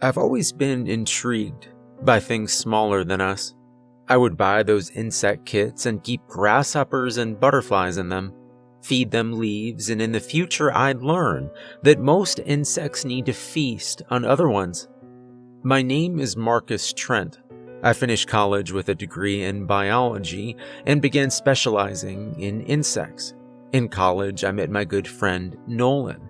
I've always been intrigued by things smaller than us. I would buy those insect kits and keep grasshoppers and butterflies in them, feed them leaves, and in the future I'd learn that most insects need to feast on other ones. My name is Marcus Trent. I finished college with a degree in biology and began specializing in insects. In college, I met my good friend Nolan.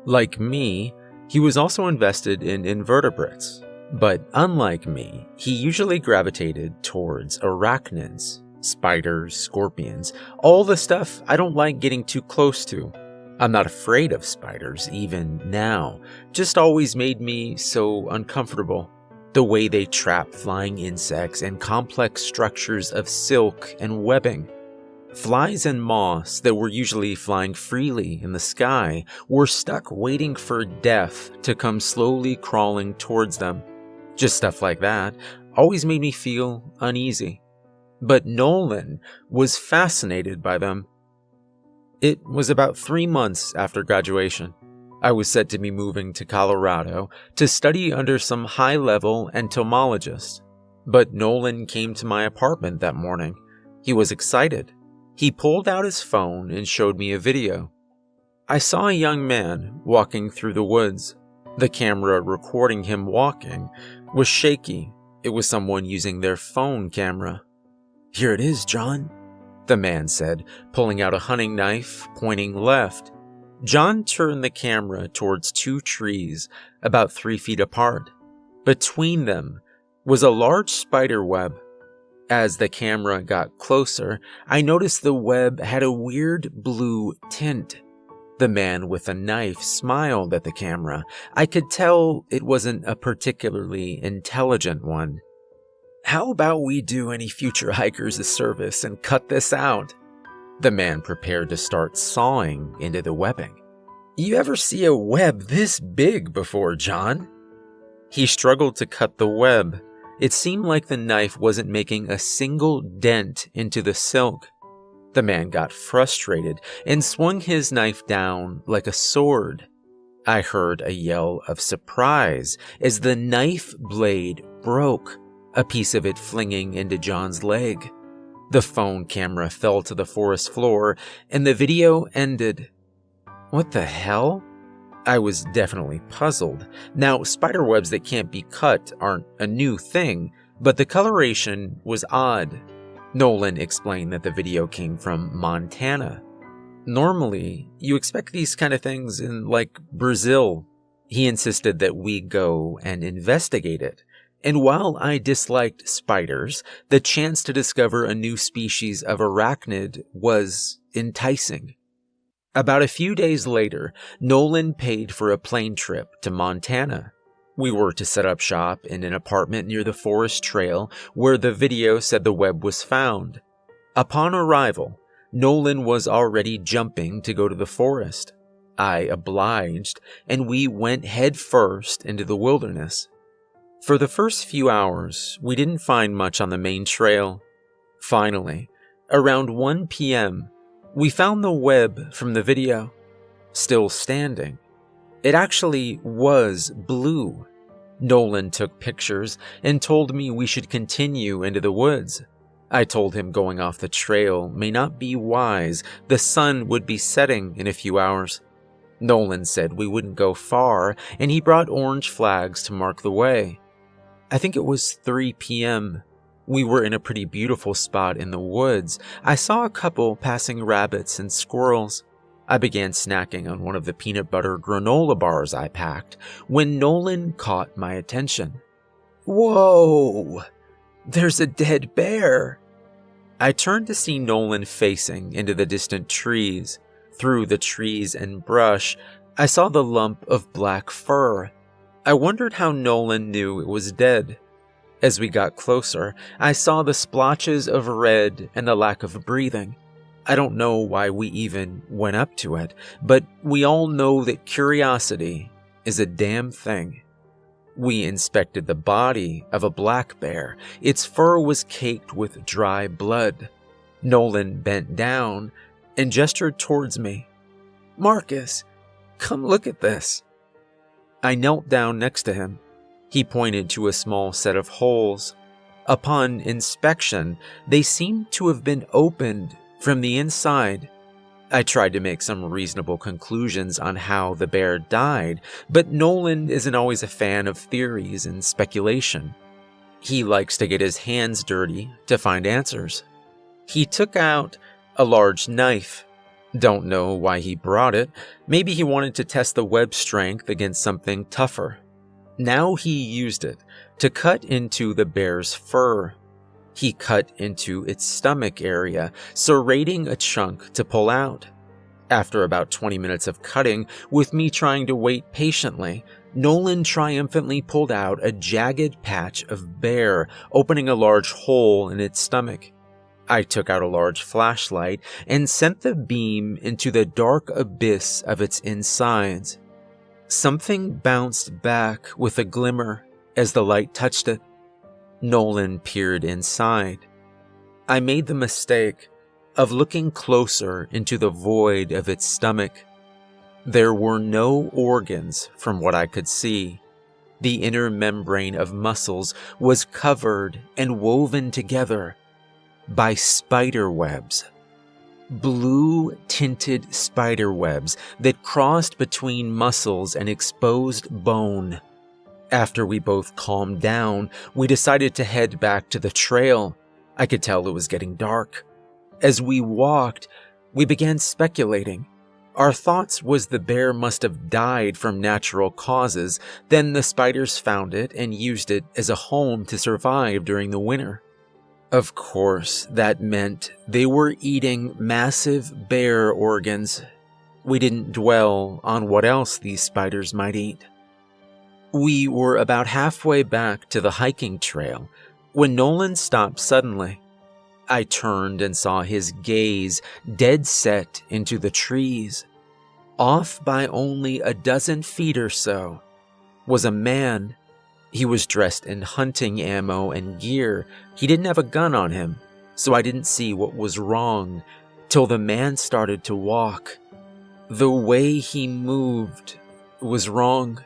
Like me, he was also invested in invertebrates, but unlike me, he usually gravitated towards arachnids, spiders, scorpions, all the stuff I don't like getting too close to. I'm not afraid of spiders even now, just always made me so uncomfortable. The way they trap flying insects and complex structures of silk and webbing. Flies and moths that were usually flying freely in the sky were stuck waiting for death to come slowly crawling towards them. Just stuff like that always made me feel uneasy. But Nolan was fascinated by them. It was about 3 months after graduation. I was said to be moving to Colorado to study under some high-level entomologist. But Nolan came to my apartment that morning. He was excited. He pulled out his phone and showed me a video. I saw a young man walking through the woods. The camera recording him walking was shaky. It was someone using their phone camera. "Here it is, John," the man said, pulling out a hunting knife, pointing left. John turned the camera towards 2 trees about 3 feet apart. Between them was a large spider web. As the camera got closer, I noticed the web had a weird blue tint. The man with a knife smiled at the camera. I could tell it wasn't a particularly intelligent one. "How about we do any future hikers a service and cut this out?" The man prepared to start sawing into the webbing. "You ever see a web this big before, John?" He struggled to cut the web. It seemed like the knife wasn't making a single dent into the silk. The man got frustrated and swung his knife down like a sword. I heard a yell of surprise as the knife blade broke, a piece of it flinging into John's leg. The phone camera fell to the forest floor and the video ended. What the hell? I was definitely puzzled. Now, spiderwebs that can't be cut aren't a new thing, but the coloration was odd. Nolan explained that the video came from Montana. Normally, you expect these kind of things in, like, Brazil. He insisted that we go and investigate it. And while I disliked spiders, the chance to discover a new species of arachnid was enticing. About a few days later, Nolan paid for a plane trip to Montana. We were to set up shop in an apartment near the forest trail where the video said the web was found. Upon arrival, Nolan was already jumping to go to the forest. I obliged, and we went headfirst into the wilderness. For the first few hours, we didn't find much on the main trail. Finally, around 1 p.m., we found the web from the video, still standing. It actually was blue. Nolan took pictures and told me we should continue into the woods. I told him going off the trail may not be wise. The sun would be setting in a few hours. Nolan said we wouldn't go far, and he brought orange flags to mark the way. I think it was 3 p.m. We were in a pretty beautiful spot in the woods. I saw a couple passing rabbits and squirrels. I began snacking on one of the peanut butter granola bars I packed when Nolan caught my attention. "Whoa! There's a dead bear!" I turned to see Nolan facing into the distant trees. Through the trees and brush, I saw the lump of black fur. I wondered how Nolan knew it was dead. As we got closer, I saw the splotches of red and the lack of breathing. I don't know why we even went up to it, but we all know that curiosity is a damn thing. We inspected the body of a black bear. Its fur was caked with dry blood. Nolan bent down and gestured towards me. "Marcus, come look at this." I knelt down next to him. He pointed to a small set of holes. Upon inspection, they seemed to have been opened from the inside. I tried to make some reasonable conclusions on how the bear died, but Nolan isn't always a fan of theories and speculation. He likes to get his hands dirty to find answers. He took out a large knife. Don't know why he brought it. Maybe he wanted to test the web strength against something tougher. Now he used it to cut into the bear's fur. He cut into its stomach area, serrating a chunk to pull out. After about 20 minutes of cutting, with me trying to wait patiently, Nolan triumphantly pulled out a jagged patch of bear, opening a large hole in its stomach. I took out a large flashlight and sent the beam into the dark abyss of its insides. Something bounced back with a glimmer as the light touched it. Nolan peered inside. I made the mistake of looking closer into the void of its stomach. There were no organs from what I could see. The inner membrane of muscles was covered and woven together by spider webs. Blue-tinted spider webs that crossed between muscles and exposed bone. After we both calmed down, we decided to head back to the trail. I could tell it was getting dark. As we walked, we began speculating. Our thoughts was the bear must have died from natural causes, then the spiders found it and used it as a home to survive during the winter. Of course, that meant they were eating massive bear organs. We didn't dwell on what else these spiders might eat. We were about halfway back to the hiking trail when Nolan stopped suddenly. I turned and saw his gaze dead set into the trees. Off by only a dozen feet or so was a man. He was dressed in hunting ammo and gear. He didn't have a gun on him, so I didn't see what was wrong till the man started to walk. The way he moved was wrong.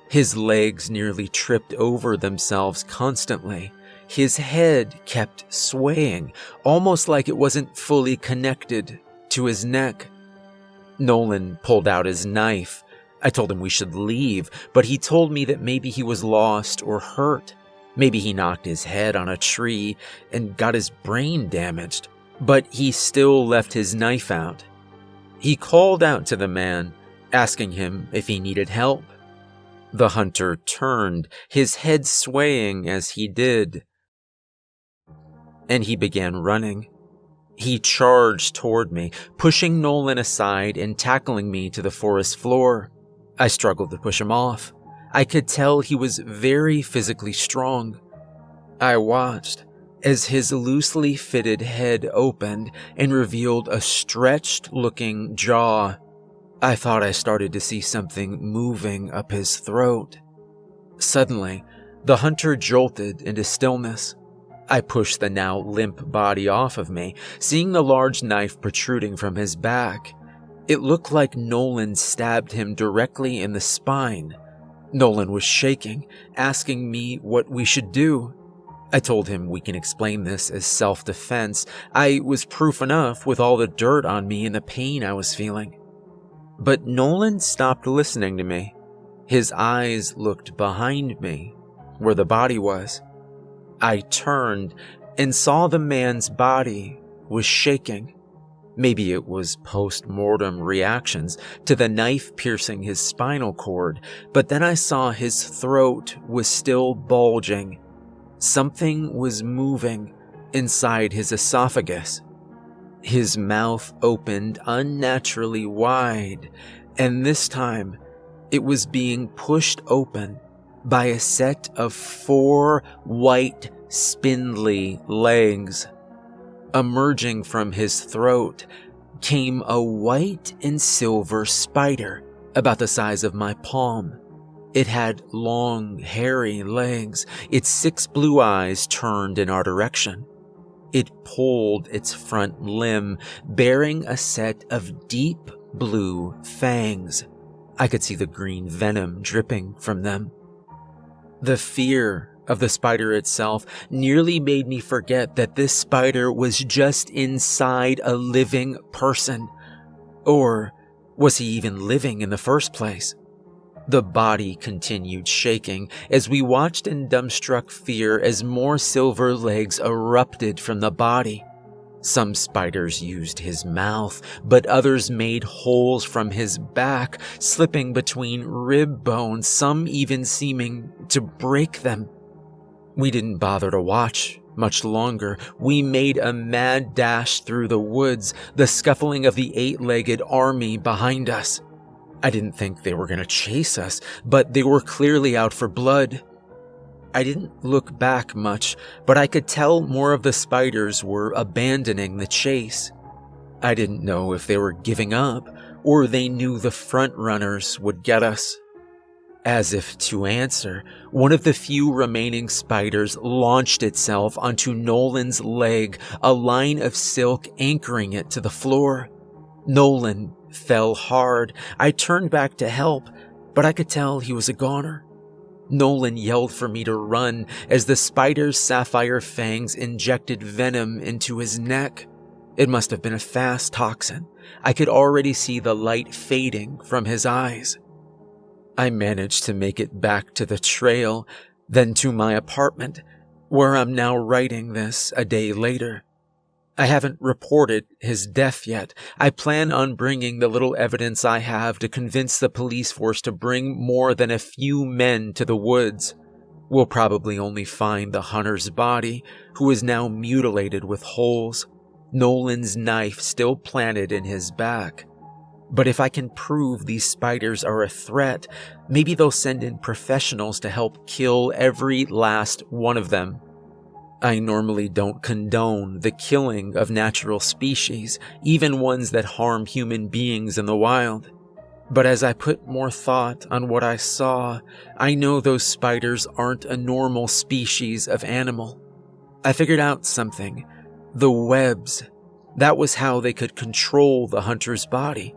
His legs nearly tripped over themselves constantly. His head kept swaying, almost like it wasn't fully connected to his neck. Nolan pulled out his knife. I told him we should leave, but he told me that maybe he was lost or hurt. Maybe he knocked his head on a tree and got his brain damaged, but he still left his knife out. He called out to the man, asking him if he needed help. The hunter turned, his head swaying as he did, and he began running. He charged toward me, pushing Nolan aside and tackling me to the forest floor. I struggled to push him off. I could tell he was very physically strong. I watched as his loosely fitted head opened and revealed a stretched-looking jaw. I thought I started to see something moving up his throat. Suddenly, the hunter jolted into stillness. I pushed the now limp body off of me, seeing the large knife protruding from his back. It looked like Nolan stabbed him directly in the spine. Nolan was shaking, asking me what we should do. I told him we can explain this as self-defense. I was proof enough with all the dirt on me and the pain I was feeling. But Nolan stopped listening to me. His eyes looked behind me, where the body was. I turned and saw the man's body was shaking. Maybe it was post-mortem reactions to the knife piercing his spinal cord, but then I saw his throat was still bulging. Something was moving inside his esophagus. His mouth opened unnaturally wide, and this time it was being pushed open by a set of 4 white, spindly legs. Emerging from his throat came a white and silver spider about the size of my palm. It had long, hairy legs, its 6 blue eyes turned in our direction. It pulled its front limb, bearing a set of deep blue fangs. I could see the green venom dripping from them. The fear of the spider itself nearly made me forget that this spider was just inside a living person. Or was he even living in the first place? The body continued shaking as we watched in dumbstruck fear as more silver legs erupted from the body. Some spiders used his mouth, but others made holes from his back, slipping between rib bones, some even seeming to break them. We didn't bother to watch much longer. We made a mad dash through the woods, the scuffling of the eight-legged army behind us. I didn't think they were going to chase us, but they were clearly out for blood. I didn't look back much, but I could tell more of the spiders were abandoning the chase. I didn't know if they were giving up, or they knew the front runners would get us. As if to answer, one of the few remaining spiders launched itself onto Nolan's leg, a line of silk anchoring it to the floor. Nolan fell hard. I turned back to help, but I could tell he was a goner. Nolan yelled for me to run as the spider's sapphire fangs injected venom into his neck. It must have been a fast toxin. I could already see the light fading from his eyes. I managed to make it back to the trail, then to my apartment, where I'm now writing this a day later. I haven't reported his death yet. I plan on bringing the little evidence I have to convince the police force to bring more than a few men to the woods. We'll probably only find the hunter's body, who is now mutilated with holes, Nolan's knife still planted in his back. But if I can prove these spiders are a threat, maybe they'll send in professionals to help kill every last one of them. I normally don't condone the killing of natural species, even ones that harm human beings in the wild. But as I put more thought on what I saw, I know those spiders aren't a normal species of animal. I figured out something. The webs. That was how they could control the hunter's body.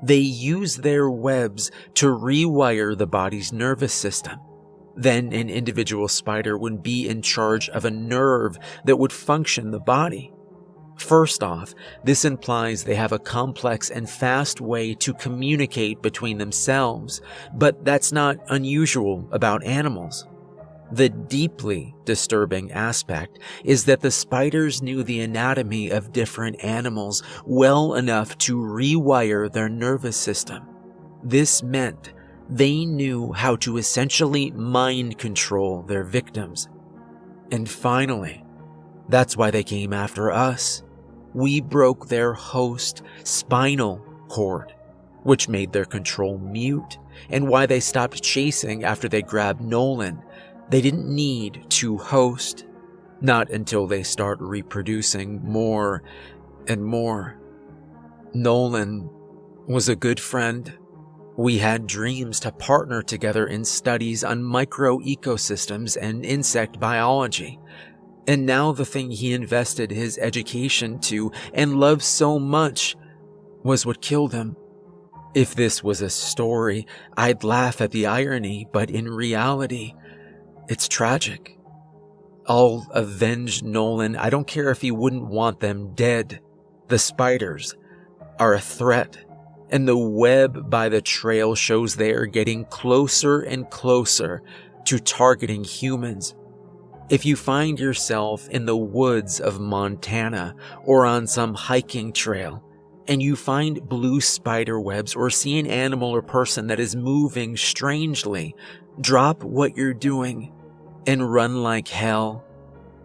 They use their webs to rewire the body's nervous system. Then an individual spider would be in charge of a nerve that would function the body. First off, this implies they have a complex and fast way to communicate between themselves, but that's not unusual about animals. The deeply disturbing aspect is that the spiders knew the anatomy of different animals well enough to rewire their nervous system. This meant they knew how to essentially mind control their victims. And finally, that's why they came after us. We broke their host spinal cord, which made their control mute, and why they stopped chasing after they grabbed Nolan. They didn't need to host, not until they start reproducing more and more. Nolan was a good friend. We had dreams to partner together in studies on micro-ecosystems and insect biology. And now the thing he invested his education to and loved so much was what killed him. If this was a story, I'd laugh at the irony, but in reality, it's tragic. I'll avenge Nolan. I don't care if he wouldn't want them dead. The spiders are a threat, and the web by the trail shows they are getting closer and closer to targeting humans. If you find yourself in the woods of Montana or on some hiking trail, and you find blue spider webs or see an animal or person that is moving strangely, drop what you're doing and run like hell.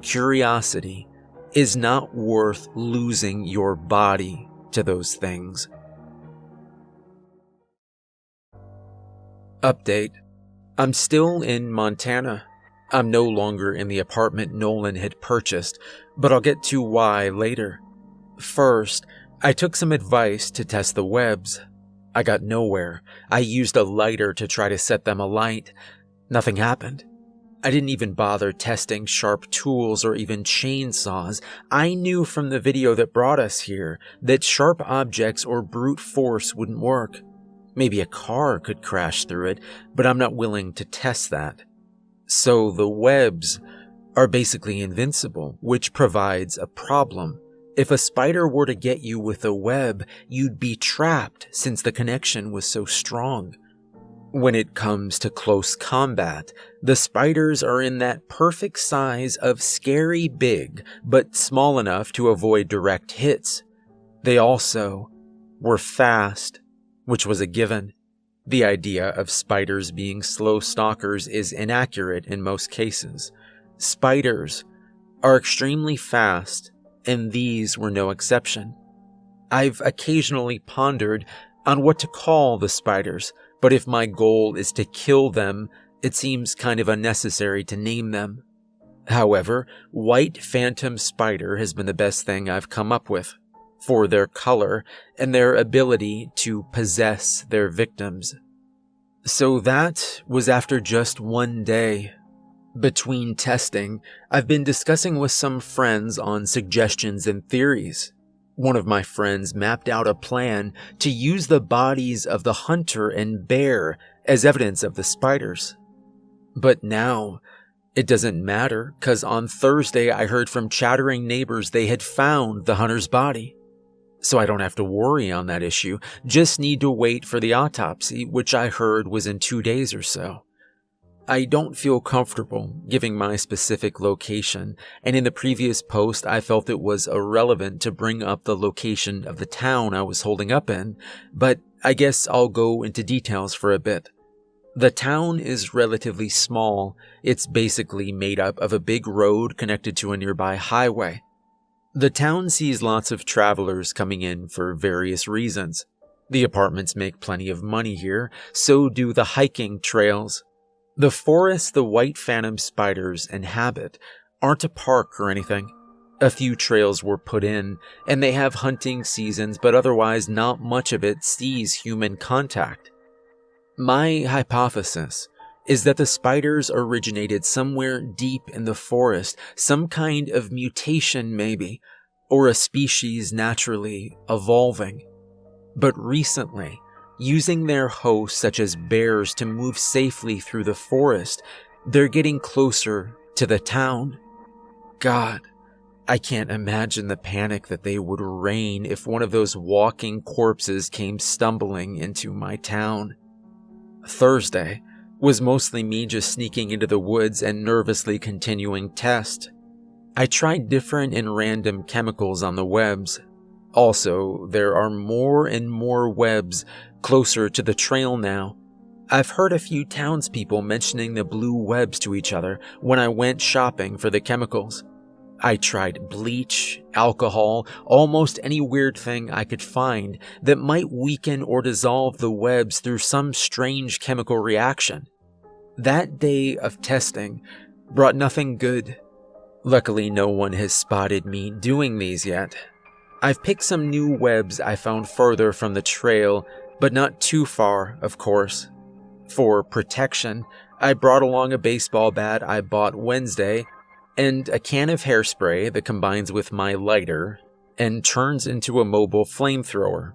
Curiosity is not worth losing your body to those things. Update. I'm still in Montana. I'm no longer in the apartment Nolan had purchased, but I'll get to why later. First, I took some advice to test the webs. I got nowhere. I used a lighter to try to set them alight. Nothing happened. I didn't even bother testing sharp tools or even chainsaws. I knew from the video that brought us here that sharp objects or brute force wouldn't work. Maybe a car could crash through it, but I'm not willing to test that. So the webs are basically invincible, which provides a problem. If a spider were to get you with a web, you'd be trapped since the connection was so strong. When it comes to close combat, the spiders are in that perfect size of scary big, but small enough to avoid direct hits. They also were fast, which was a given. The idea of spiders being slow stalkers is inaccurate in most cases. Spiders are extremely fast, and these were no exception. I've occasionally pondered on what to call the spiders, but if my goal is to kill them, it seems kind of unnecessary to name them. However, white phantom spider has been the best thing I've come up with, for their color and their ability to possess their victims. So that was after just one day. Between testing, I've been discussing with some friends on suggestions and theories. One of my friends mapped out a plan to use the bodies of the hunter and bear as evidence of the spiders. But now, it doesn't matter, because on Thursday I heard from chattering neighbors they had found the hunter's body. So I don't have to worry on that issue, just need to wait for the autopsy, which I heard was in 2 days or so. I don't feel comfortable giving my specific location, and in the previous post I felt it was irrelevant to bring up the location of the town I was holding up in, but I guess I'll go into details for a bit. The town is relatively small. It's basically made up of a big road connected to a nearby highway. The town sees lots of travelers coming in for various reasons. The apartments make plenty of money here, so do the hiking trails. The forest the white phantom spiders inhabit aren't a park or anything. A few trails were put in, and they have hunting seasons, but otherwise not much of it sees human contact. My hypothesis is that the spiders originated somewhere deep in the forest, some kind of mutation maybe, or a species naturally evolving. But recently, using their hosts such as bears to move safely through the forest, they're getting closer to the town. God, I can't imagine the panic that they would rain if one of those walking corpses came stumbling into my town. Thursday was mostly me just sneaking into the woods and nervously continuing tests. I tried different and random chemicals on the webs. Also, there are more and more webs closer to the trail now. I've heard a few townspeople mentioning the blue webs to each other when I went shopping for the chemicals. I tried bleach, alcohol, almost any weird thing I could find that might weaken or dissolve the webs through some strange chemical reaction. That day of testing brought nothing good. Luckily, no one has spotted me doing these yet. I've picked some new webs I found further from the trail, but not too far, of course. For protection, I brought along a baseball bat I bought Wednesday and a can of hairspray that combines with my lighter and turns into a mobile flamethrower.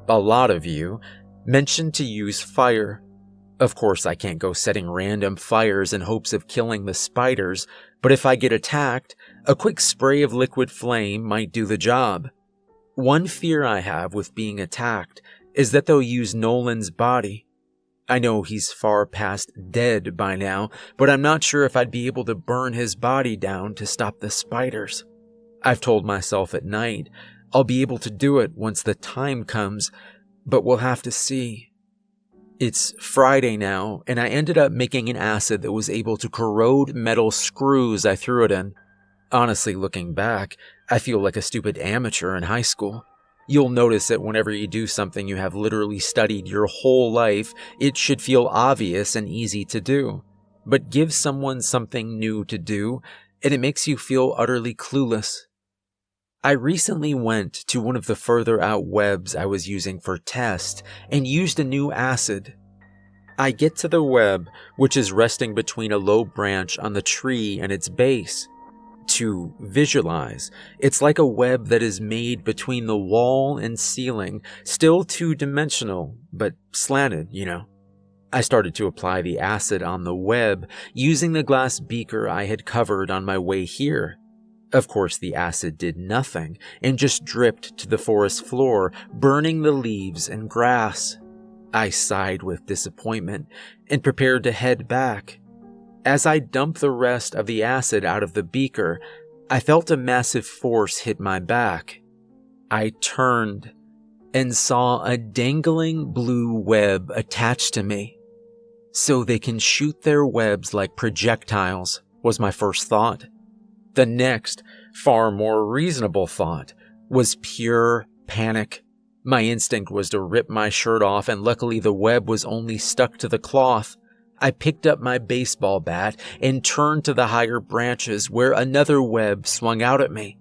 A lot of you mentioned to use fire. Of course, I can't go setting random fires in hopes of killing the spiders, but if I get attacked, a quick spray of liquid flame might do the job. One fear I have with being attacked is that they'll use Nolan's body. I know he's far past dead by now, but I'm not sure if I'd be able to burn his body down to stop the spiders. I've told myself at night I'll be able to do it once the time comes, but we'll have to see. It's Friday now, and I ended up making an acid that was able to corrode metal screws I threw it in. Honestly, looking back, I feel like a stupid amateur in high school. You'll notice that whenever you do something you have literally studied your whole life, it should feel obvious and easy to do. But give someone something new to do, and it makes you feel utterly clueless. I recently went to one of the further out webs I was using for tests and used a new acid. I get to the web, which is resting between a low branch on the tree and its base. To visualize, it's like a web that is made between the wall and ceiling, still two-dimensional, but slanted, I started to apply the acid on the web, using the glass beaker I had covered on my way here. Of course, the acid did nothing and just dripped to the forest floor, burning the leaves and grass. I sighed with disappointment and prepared to head back. As I dumped the rest of the acid out of the beaker, I felt a massive force hit my back. I turned and saw a dangling blue web attached to me. So they can shoot their webs like projectiles, was my first thought. The next, far more reasonable thought was pure panic. My instinct was to rip my shirt off, and luckily the web was only stuck to the cloth. I picked up my baseball bat and turned to the higher branches where another web swung out at me.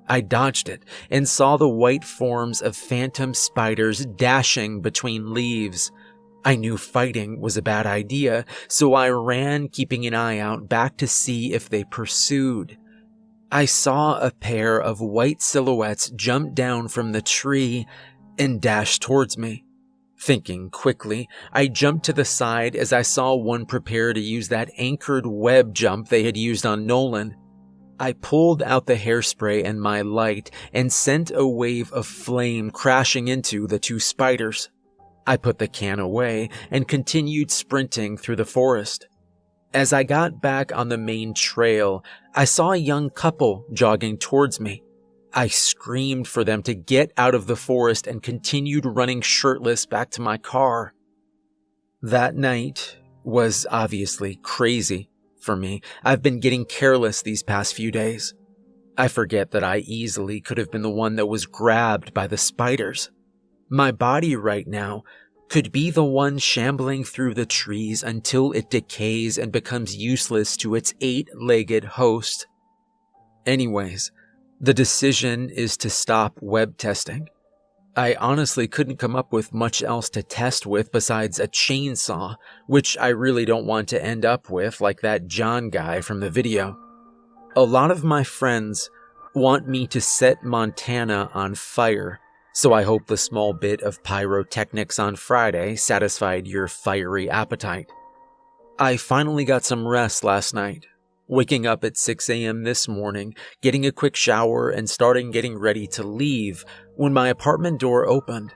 I dodged it and saw the white forms of phantom spiders dashing between leaves. I knew fighting was a bad idea, so I ran, keeping an eye out back to see if they pursued. I saw a pair of white silhouettes jump down from the tree and dash towards me. Thinking quickly, I jumped to the side as I saw one prepare to use that anchored web jump they had used on Nolan. I pulled out the hairspray and my light and sent a wave of flame crashing into the two spiders. I put the can away and continued sprinting through the forest. As I got back on the main trail, I saw a young couple jogging towards me. I screamed for them to get out of the forest and continued running shirtless back to my car. That night was obviously crazy for me. I've been getting careless these past few days. I forget that I easily could have been the one that was grabbed by the spiders. My body right now could be the one shambling through the trees until it decays and becomes useless to its 8-legged host. Anyways, the decision is to stop web testing. I honestly couldn't come up with much else to test with besides a chainsaw, which I really don't want to end up with like that John guy from the video. A lot of my friends want me to set Montana on fire, so I hope the small bit of pyrotechnics on Friday satisfied your fiery appetite. I finally got some rest last night, waking up at 6 a.m. this morning, getting a quick shower, and starting getting ready to leave when my apartment door opened.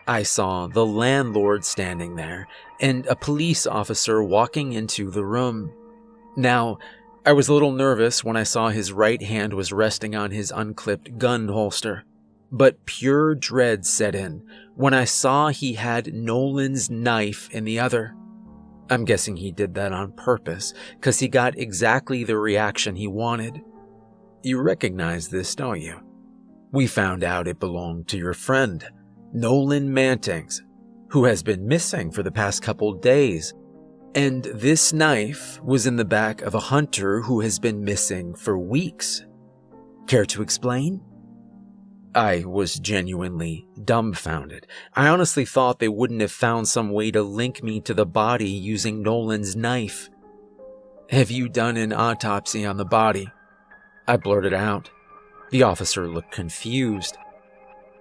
I saw the landlord standing there and a police officer walking into the room. Now, I was a little nervous when I saw his right hand was resting on his unclipped gun holster, but pure dread set in when I saw he had Nolan's knife in the other. I'm guessing he did that on purpose, because he got exactly the reaction he wanted. You recognize this, don't you? We found out it belonged to your friend, Nolan Mantings, who has been missing for the past couple days. And this knife was in the back of a hunter who has been missing for weeks. Care to explain? I was genuinely dumbfounded. I honestly thought they wouldn't have found some way to link me to the body using Nolan's knife. Have you done an autopsy on the body? I blurted out. The officer looked confused.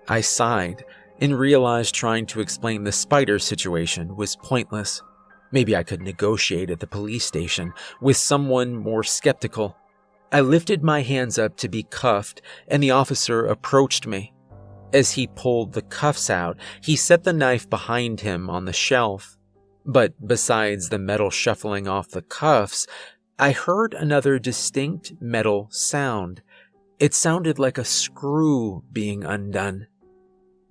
I sighed and realized trying to explain the spider situation was pointless. Maybe I could negotiate at the police station with someone more skeptical. I lifted my hands up to be cuffed, and the officer approached me. As he pulled the cuffs out, he set the knife behind him on the shelf. But besides the metal shuffling off the cuffs, I heard another distinct metal sound. It sounded like a screw being undone.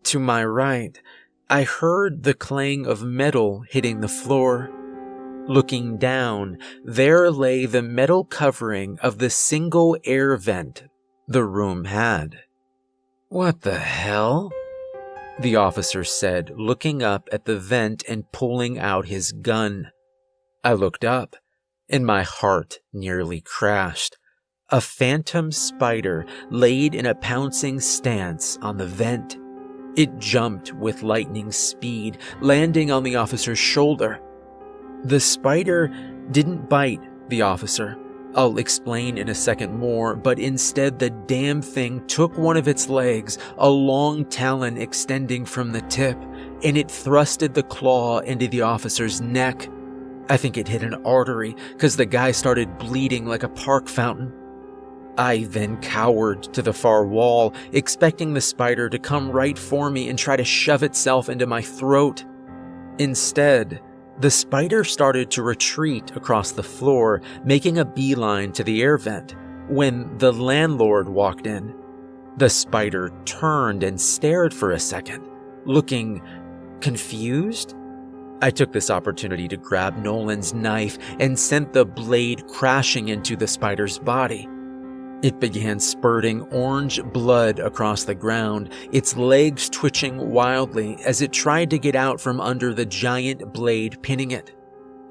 To my right, I heard the clang of metal hitting the floor. Looking down, there lay the metal covering of the single air vent the room had. What the hell? The officer said, looking up at the vent and pulling out his gun. I looked up, and my heart nearly crashed. A phantom spider laid in a pouncing stance on the vent. It jumped with lightning speed, landing on the officer's shoulder. The spider didn't bite the officer. I'll explain in a second more, but instead the damn thing took one of its legs, a long talon extending from the tip, and it thrusted the claw into the officer's neck. I think it hit an artery because the guy started bleeding like a park fountain. I then cowered to the far wall, expecting the spider to come right for me and try to shove itself into my throat. Instead, the spider started to retreat across the floor, making a beeline to the air vent, when the landlord walked in. The spider turned and stared for a second, looking confused. I took this opportunity to grab Nolan's knife and sent the blade crashing into the spider's body. It began spurting orange blood across the ground, its legs twitching wildly as it tried to get out from under the giant blade pinning it.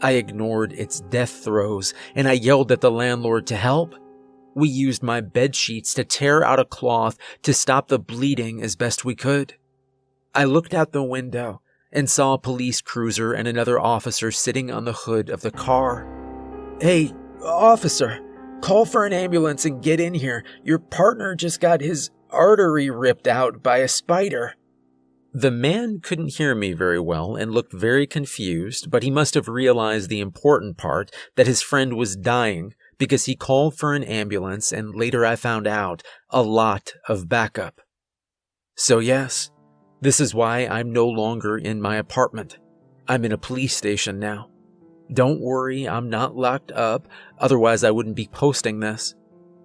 I ignored its death throes and I yelled at the landlord to help. We used my bed sheets to tear out a cloth to stop the bleeding as best we could. I looked out the window and saw a police cruiser and another officer sitting on the hood of the car. "Hey, officer, call for an ambulance and get in here. Your partner just got his artery ripped out by a spider." The man couldn't hear me very well and looked very confused, but he must have realized the important part, that his friend was dying, because he called for an ambulance and later I found out a lot of backup. So yes, this is why I'm no longer in my apartment. I'm in a police station now. Don't worry, I'm not locked up, otherwise I wouldn't be posting this.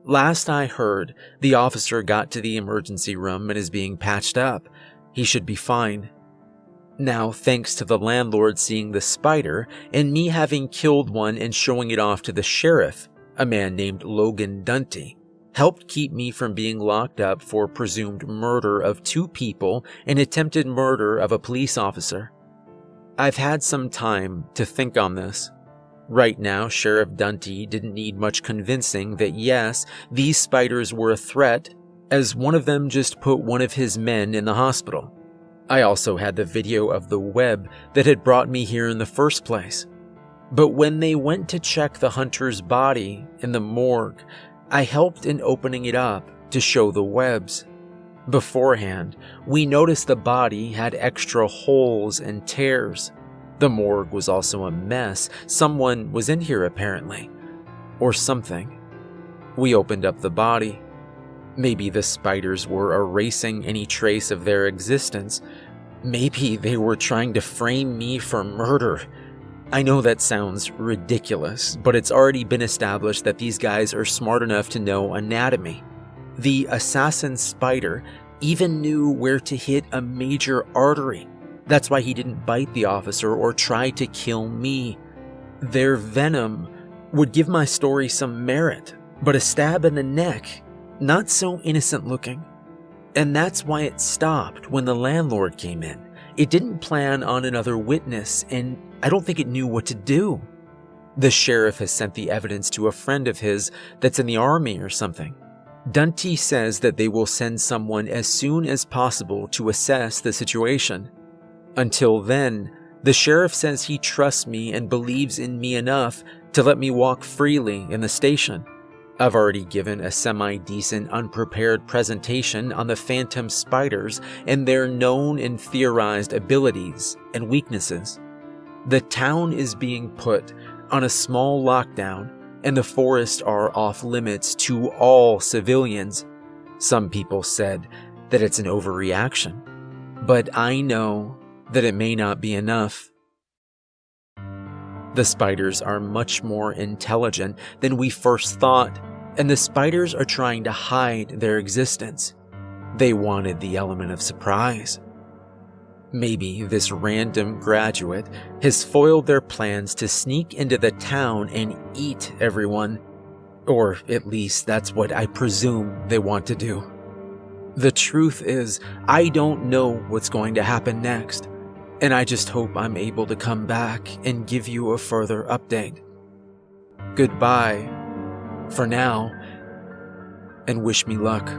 Last I heard, the officer got to the emergency room and is being patched up. He should be fine. Now, thanks to the landlord seeing the spider and me having killed one and showing it off to the sheriff, a man named Logan Dunty, helped keep me from being locked up for presumed murder of 2 people and attempted murder of a police officer. I've had some time to think on this. Right now, Sheriff Dunty didn't need much convincing that yes, these spiders were a threat, as one of them just put one of his men in the hospital. I also had the video of the web that had brought me here in the first place. But when they went to check the hunter's body in the morgue, I helped in opening it up to show the webs. Beforehand, we noticed the body had extra holes and tears. The morgue was also a mess. Someone was in here apparently. Or something. We opened up the body. Maybe the spiders were erasing any trace of their existence. Maybe they were trying to frame me for murder. I know that sounds ridiculous, but it's already been established that these guys are smart enough to know anatomy. The assassin spider even knew where to hit a major artery. That's why he didn't bite the officer or try to kill me. Their venom would give my story some merit, but a stab in the neck, not so innocent looking. And that's why it stopped when the landlord came in. It didn't plan on another witness, and I don't think it knew what to do. The sheriff has sent the evidence to a friend of his that's in the army or something. Dunty says that they will send someone as soon as possible to assess the situation. Until then, the sheriff says he trusts me and believes in me enough to let me walk freely in the station. I've already given a semi-decent unprepared presentation on the phantom spiders and their known and theorized abilities and weaknesses. The town is being put on a small lockdown and the forests are off limits to all civilians. Some people said that it's an overreaction, but I know that it may not be enough. The spiders are much more intelligent than we first thought, and the spiders are trying to hide their existence. They wanted the element of surprise. Maybe this random graduate has foiled their plans to sneak into the town and eat everyone. Or at least that's what I presume they want to do. The truth is, I don't know what's going to happen next, and I just hope I'm able to come back and give you a further update. Goodbye for now, and wish me luck.